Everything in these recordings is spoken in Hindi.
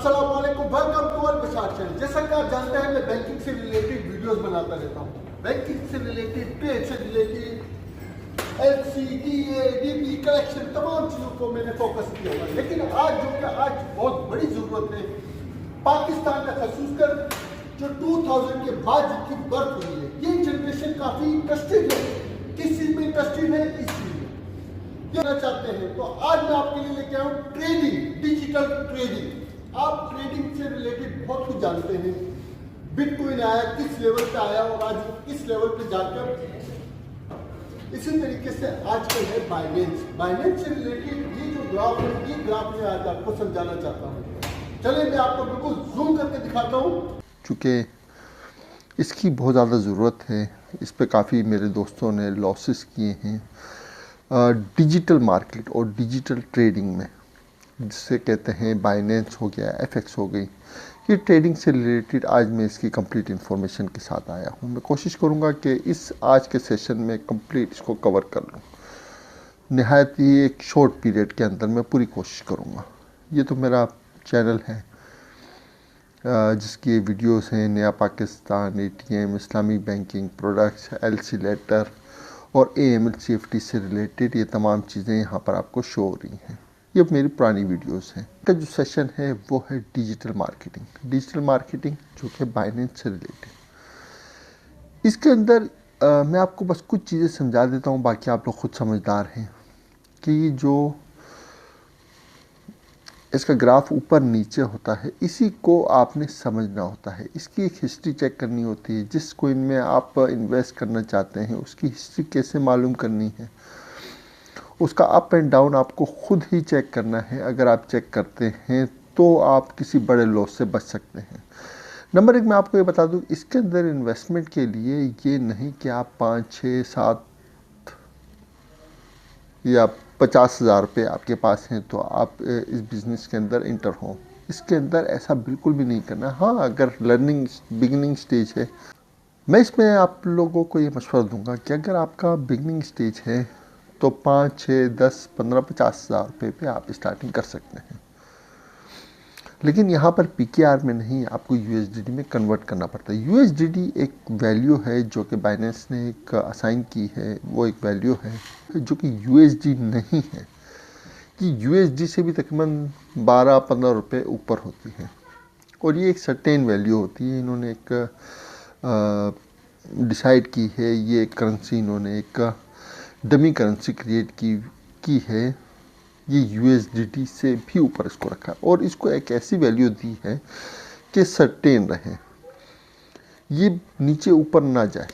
अस्सलाम वालेकुम, welcome to Al Bashar channel. जैसा कि आप जानते हैं मैं बैंकिंग से रिलेटेड वीडियोस बनाता रहता हूँ। बैंकिंग से रिलेटेड, ट्रेड से related, LC, DA, dB, collection, तमाम चीज़ों को मैंने फोकस किया हुआ है। लेकिन आज आज बहुत बड़ी ज़रूरत है पाकिस्तान का, खासकर जो 2000 के बाद जिनकी बर्थ हुई है, ये जनरेशन काफ़ी इंटरेस्टेड है। किस चीज़ में इंटरेस्टेड है? इस चीज़ में करना चाहते हैं। तो आज मैं आपके लिए लेके आऊँ ट्रेडिंग, डिजिटल ट्रेडिंग। आप ट्रेडिंग से रिलेटेड बहुत कुछ जानते हैं। बिटकॉइन आया, किस लेवल पे आया और आज किस लेवल पे जाकर। इसी तरीके से आजकल है बाइनेंस। बाइनेंस से रिलेटेड ये जो ग्राफ है, ये ग्राफ में आज आपको समझाना चाहता हूँ। चलिए मैं आपको बिल्कुल जूम करके दिखाता हूँ। चूँकि इसकी बहुत ज़्यादा ज़रूरत है, इस पे काफ़ी मेरे दोस्तों ने लॉसेस किए हैं डिजिटल मार्केट और डिजिटल ट्रेडिंग में, जिसे कहते हैं बाइनेंस हो गया, एफएक्स हो गई। ये ट्रेडिंग से रिलेटेड आज मैं इसकी कंप्लीट इन्फॉर्मेशन के साथ आया हूँ। मैं कोशिश करूँगा कि इस आज के सेशन में कंप्लीट इसको कवर कर लूँ। नहायत ही एक शॉर्ट पीरियड के अंदर मैं पूरी कोशिश करूँगा। ये तो मेरा चैनल है जिसकी वीडियोस हैं नया Pakistan, ATM, Islamic banking products, LC letter और एएमएल सीएफटी से रिलेटेड ये तमाम चीज़ें यहाँ पर आपको शो हो रही हैं। ये मेरी पुरानी वीडियोस हैं। का जो सेशन है वो है डिजिटल मार्केटिंग। डिजिटल मार्केटिंग जो कि बाइनेंस से रिलेटेड। इसके अंदर मैं आपको बस कुछ चीज़ें समझा देता हूँ, बाकी आप लोग खुद समझदार हैं कि जो इसका ग्राफ ऊपर नीचे होता है, इसी को आपने समझना होता है। इसकी एक हिस्ट्री चेक करनी होती है। जिस कोइन में आप इन्वेस्ट करना चाहते हैं उसकी हिस्ट्री कैसे मालूम करनी है, उसका अप एंड डाउन आपको खुद ही चेक करना है। अगर आप चेक करते हैं तो आप किसी बड़े लॉस से बच सकते हैं। नंबर एक, मैं आपको ये बता दूं, इसके अंदर इन्वेस्टमेंट के लिए ये नहीं कि आप 5, 6, 7 या 50,000 रुपये आपके पास हैं तो आप इस बिज़नेस के अंदर इंटर हों। इसके अंदर ऐसा बिल्कुल भी नहीं करना। हाँ, अगर लर्निंग बिगिनिंग स्टेज है, मैं इसमें आप लोगों को ये मशवरा दूंगा कि अगर आपका बिगिनिंग स्टेज है तो 5, 6, 10, 15, 50,000 रुपये पे आप स्टार्टिंग कर सकते हैं। लेकिन यहाँ पर पीकेआर में नहीं, आपको यूएसडीडी में कन्वर्ट करना पड़ता है। यूएसडीडी एक वैल्यू है जो कि बाइनेंस ने एक असाइन की है। वो एक वैल्यू है जो कि यूएसडी नहीं है, कि यूएसडी से भी तकरीबन 12-15 रुपये ऊपर होती है और ये एक सर्टेन वैल्यू होती है। इन्होंने एक डिसाइड की है। ये करेंसी इन्होंने एक डमी करेंसी क्रिएट की है। ये यूएसडीटी से भी ऊपर इसको रखा और इसको एक ऐसी वैल्यू दी है कि सर्टेन रहे, ये नीचे ऊपर ना जाए,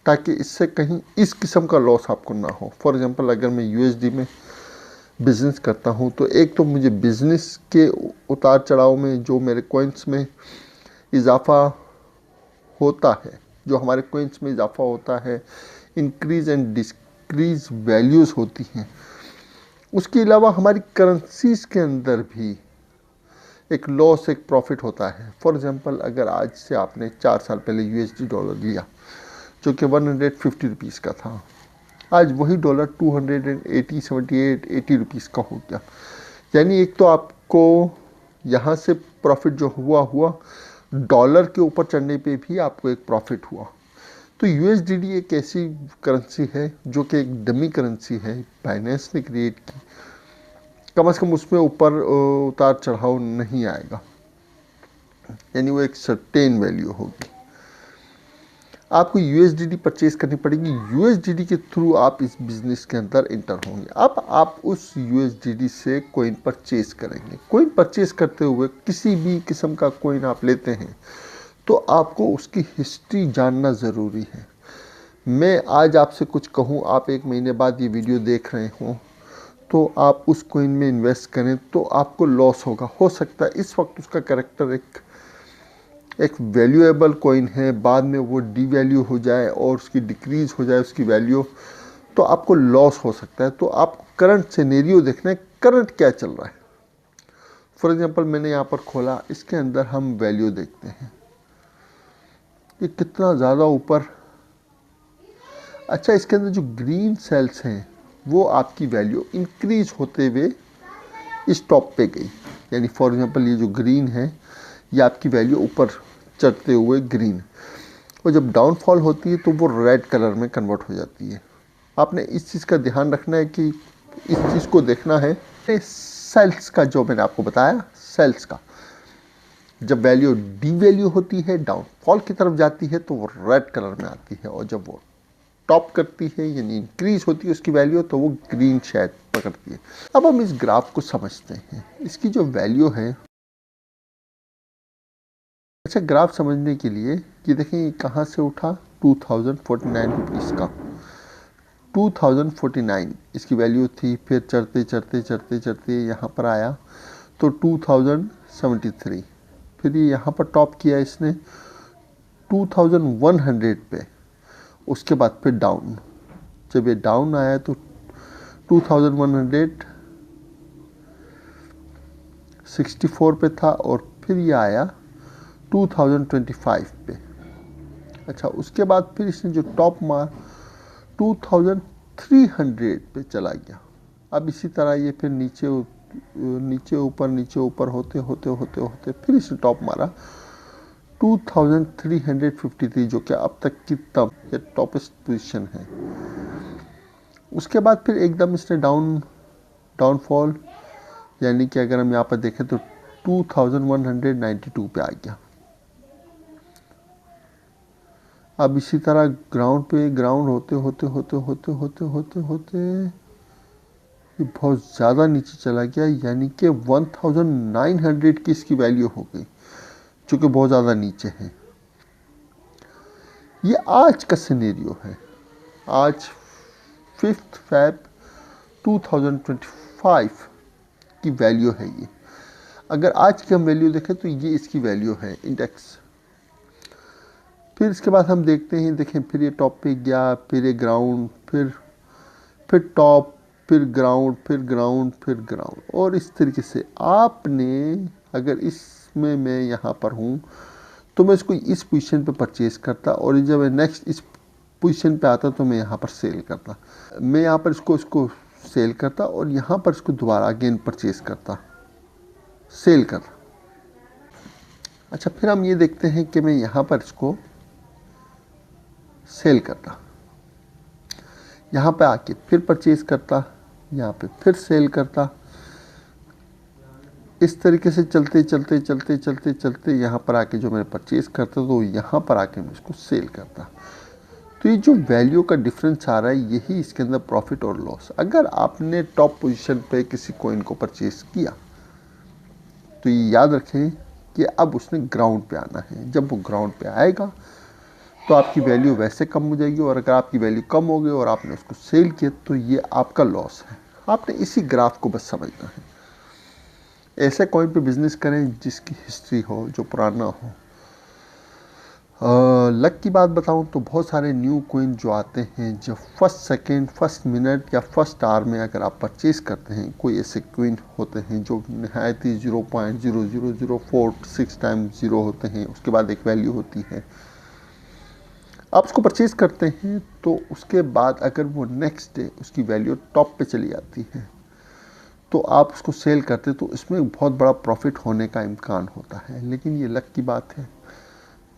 ताकि इससे कहीं इस किस्म का लॉस आपको ना हो। फॉर एग्जांपल, अगर मैं यूएसडी में बिज़नेस करता हूँ तो एक तो मुझे बिज़नेस के उतार चढ़ाव में जो मेरे कॉइन्स में इजाफ़ा होता है, जो हमारे कॉइन्स में इजाफ़ा होता है, इंक्रीज़ एंड डिक्रीज़ वैल्यूज़ होती हैं। उसके अलावा हमारी करेंसीज़ के अंदर भी एक लॉस, एक प्रॉफिट होता है। फॉर एग्जांपल, अगर आज से आपने 4 साल पहले यूएसडी डॉलर लिया जो कि 150 रुपीज़ का था, आज वही डॉलर 280, 78, 80 रुपीज़ का हो गया। यानी एक तो आपको यहाँ से प्रॉफिट जो हुआ डॉलर के ऊपर चढ़ने पे भी आपको एक प्रॉफिट हुआ। तो यूएसडीडी एक ऐसी करेंसी है जो कि एक डमी करेंसी है, बाइनेंस ने क्रिएट की। कम से कम उसमें ऊपर उतार चढ़ाव नहीं आएगा, यानी वो एक सर्टेन वैल्यू होगी। आपको यूएसडीडी परचेज करनी पड़ेगी। यूएसडीडी के थ्रू आप इस बिज़नेस के अंदर इंटर होंगे। अब आप उस यूएसडीडी से कोइन परचेज करेंगे। कोइन परचेज करते हुए किसी भी किस्म का कोइन आप लेते हैं तो आपको उसकी हिस्ट्री जानना ज़रूरी है। मैं आज आपसे कुछ कहूँ, आप 1 महीने बाद ये वीडियो देख रहे हों तो आप उस कोइन में इन्वेस्ट करें तो आपको लॉस होगा। हो सकता है इस वक्त उसका कैरेक्टर एक वैल्यूएबल कोइन है, बाद में वो डीवैल्यू हो जाए और उसकी डिक्रीज़ हो जाए उसकी वैल्यू, तो आपको लॉस हो सकता है। तो आपको करंट सिनेरियो देखना है, करंट क्या चल रहा है। फॉर एग्जांपल, मैंने यहाँ पर खोला, इसके अंदर हम वैल्यू देखते हैं, ये कितना ज़्यादा ऊपर। अच्छा, इसके अंदर जो ग्रीन सेल्स हैं वो आपकी वैल्यू इंक्रीज होते हुए इस टॉप पे गई। यानी फॉर एग्जांपल ये जो ग्रीन है ये आपकी वैल्यू ऊपर चढ़ते हुए ग्रीन, और जब डाउनफॉल होती है तो वो रेड कलर में कन्वर्ट हो जाती है। आपने इस चीज़ का ध्यान रखना है कि इस चीज़ को देखना है सेल्स का, जो मैंने आपको बताया सेल्स का, जब वैल्यू डी वैल्यू होती है, डाउनफॉल की तरफ जाती है तो वो रेड कलर में आती है, और जब वो टॉप करती है यानी इंक्रीज होती है उसकी वैल्यू तो वो ग्रीन शेड पकड़ती है। अब हम इस ग्राफ को समझते हैं। इसकी जो वैल्यू है, अच्छा ग्राफ समझने के लिए कि देखें कहाँ से उठा, 2049 रुपीज़ का 2049 इसकी वैल्यू थी, फिर चढ़ते चढ़ते चढ़ते चढ़ते यहाँ पर आया तो 2073, फिर ये यहाँ पर टॉप किया इसने 2100 पे, उसके बाद फिर डाउन, जब ये डाउन आया तो 2164 पे था, और फिर ये आया 2025 पे। अच्छा उसके बाद फिर इसने जो टॉप मार 2300 पे चला गया। अब इसी तरह ये फिर नीचे ऊपर होते होते होते होते फिर इसने टॉप मारा 2353, जो कि अब तक की टॉपेस्ट पोजीशन है। उसके बाद फिर एकदम इसने डाउनफॉल, यानी कि अगर हम यहाँ पर देखें तो 2192 पे आ गया। अब इसी तरह ग्राउंड होते होते होते होते होते होते होते ये बहुत ज़्यादा नीचे चला गया, यानी कि 1900 की इसकी वैल्यू हो गई, जो कि बहुत ज़्यादा नीचे है। ये आज का सिनेरियो है, आज 5 Feb 2025 की वैल्यू है ये। अगर आज की हम वैल्यू देखें तो ये इसकी वैल्यू है इंडेक्स। फिर इसके बाद हम देखते हैं, देखें फिर ये टॉप पे गया, फिर ये ग्राउंड, फिर टॉप, फिर ग्राउंड, फिर ग्राउंड, फिर ग्राउंड, और इस तरीके से आपने, अगर इसमें मैं यहाँ पर हूँ तो मैं इसको इस पोजीशन पे परचेज करता, और जब मैं नेक्स्ट इस पोजीशन पे आता तो मैं यहाँ पर सेल करता, मैं यहाँ पर इसको सेल करता, और यहाँ पर इसको दोबारा अगेन परचेज करता, सेल करता। अच्छा फिर हम ये देखते हैं कि मैं यहाँ पर इसको सेल करता, यहाँ पे आके फिर परचेज करता, यहाँ पे फिर सेल करता, इस तरीके से चलते चलते चलते चलते चलते यहाँ पर आके जो मैं परचेज करता तो यहाँ पर आके मैं इसको सेल करता। तो ये जो वैल्यू का डिफरेंस आ रहा है यही इसके अंदर प्रॉफिट और लॉस। अगर आपने टॉप पोजीशन पे किसी कॉइन को परचेज किया तो ये याद रखें कि अब उसने ग्राउंड पे आना है। जब वो ग्राउंड पे आएगा तो आपकी वैल्यू वैसे कम हो जाएगी, और अगर आपकी वैल्यू कम हो गई और आपने उसको सेल किया तो ये आपका लॉस है। आपने इसी ग्राफ को बस समझना है। ऐसे कॉइन पे बिजनेस करें जिसकी हिस्ट्री हो, जो पुराना हो। लक की बात बताऊं तो बहुत सारे न्यू कॉइन जो आते हैं, जो फर्स्ट सेकंड, फर्स्ट मिनट या फर्स्ट आवर में अगर आप परचेज करते हैं, कोई ऐसे कॉइन होते हैं जो नहायत ही 0.00046 टाइम्स ज़ीरो होते हैं, उसके बाद एक वैल्यू होती है। आप उसको परचेज करते हैं तो उसके बाद अगर वो नेक्स्ट डे उसकी वैल्यू टॉप पे चली जाती है तो आप उसको सेल करते तो इसमें बहुत बड़ा प्रॉफिट होने का इम्कान होता है। लेकिन ये लक की बात है,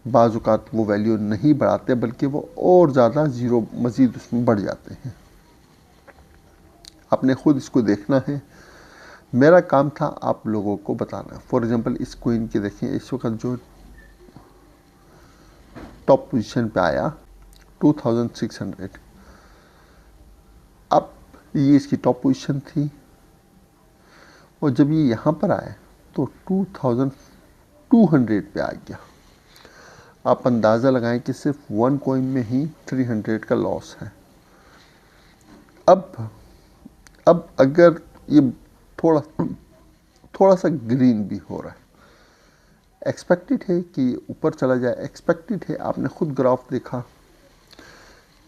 बाज़ औक़ात वो वैल्यू नहीं बढ़ाते बल्कि वो और ज़्यादा ज़ीरो मज़ीद उसमें बढ़ जाते हैं। आपने ख़ुद इसको देखना है, मेरा काम था आप लोगों को बताना। फॉर एग्ज़ाम्पल इस कॉइन के देखें, इस वक्त जो टॉप पोजीशन पे आया 2600, अब ये इसकी टॉप पोजीशन थी, और जब ये यहाँ पर आए तो 2200 पे आ गया। आप अंदाज़ा लगाएं कि सिर्फ वन कॉइन में ही 300 का लॉस है। अब अगर ये थोड़ा सा ग्रीन भी हो रहा है, एक्सपेक्टेड है कि ऊपर चला जाए, एक्सपेक्टेड है, आपने खुद ग्राफ देखा।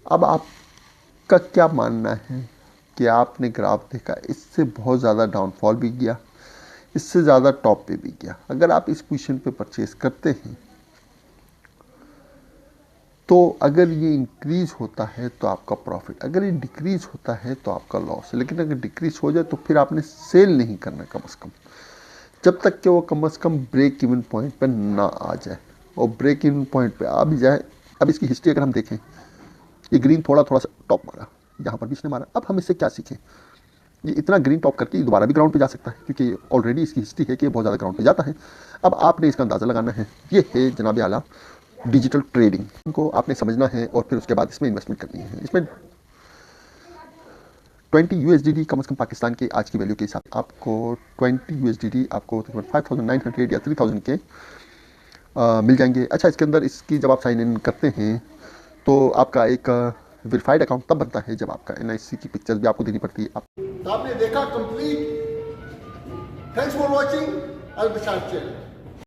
अब आपका क्या मानना है कि आपने ग्राफ देखा, इससे बहुत ज़्यादा डाउनफॉल भी गया, इससे ज़्यादा टॉप पे भी गया। अगर आप इस पोजीशन पे परचेज करते हैं तो अगर ये इंक्रीज़ होता है तो आपका प्रॉफिट, अगर ये डिक्रीज़ होता है तो आपका लॉस है। लेकिन अगर डिक्रीज़ हो जाए तो फिर आपने सेल नहीं करना कम से कम। जब तक कि वो कम से कम ब्रेक इवन पॉइंट पर ना आ जाए। और ब्रेक इवन पॉइंट पे आ भी जाए, अब इसकी हिस्ट्री अगर हम देखें, ये ग्रीन थोड़ा थोड़ा सा टॉप मारा, यहाँ पर भी इसने मारा। अब हम इससे क्या सीखें? ये इतना ग्रीन टॉप करके दोबारा भी ग्राउंड पे जा सकता है, क्योंकि ऑलरेडी इसकी हिस्ट्री है कि ये बहुत ज़्यादा ग्राउंड पे जाता है। अब आपने इसका अंदाज़ा लगाना है। ये है जनाब आला डिजिटल ट्रेडिंग, इनको आपने समझना है और फिर उसके बाद इसमें इन्वेस्टमेंट करनी है। इसमें 20 USDT कम से कम पाकिस्तान की आज की वैल्यू के हिसाब से आपको 20 USDT आपको 5,900 या 3,000 के मिल जाएंगे। अच्छा, इसके अंदर इसकी जब आप साइन इन करते हैं तो आपका एक वेरीफाइड अकाउंट तब बनता है जब आपका NIC की पिक्चर्स भी आपको देनी पड़ती है। तो आपने देखा complete. Thanks for watching Al Bashar channel.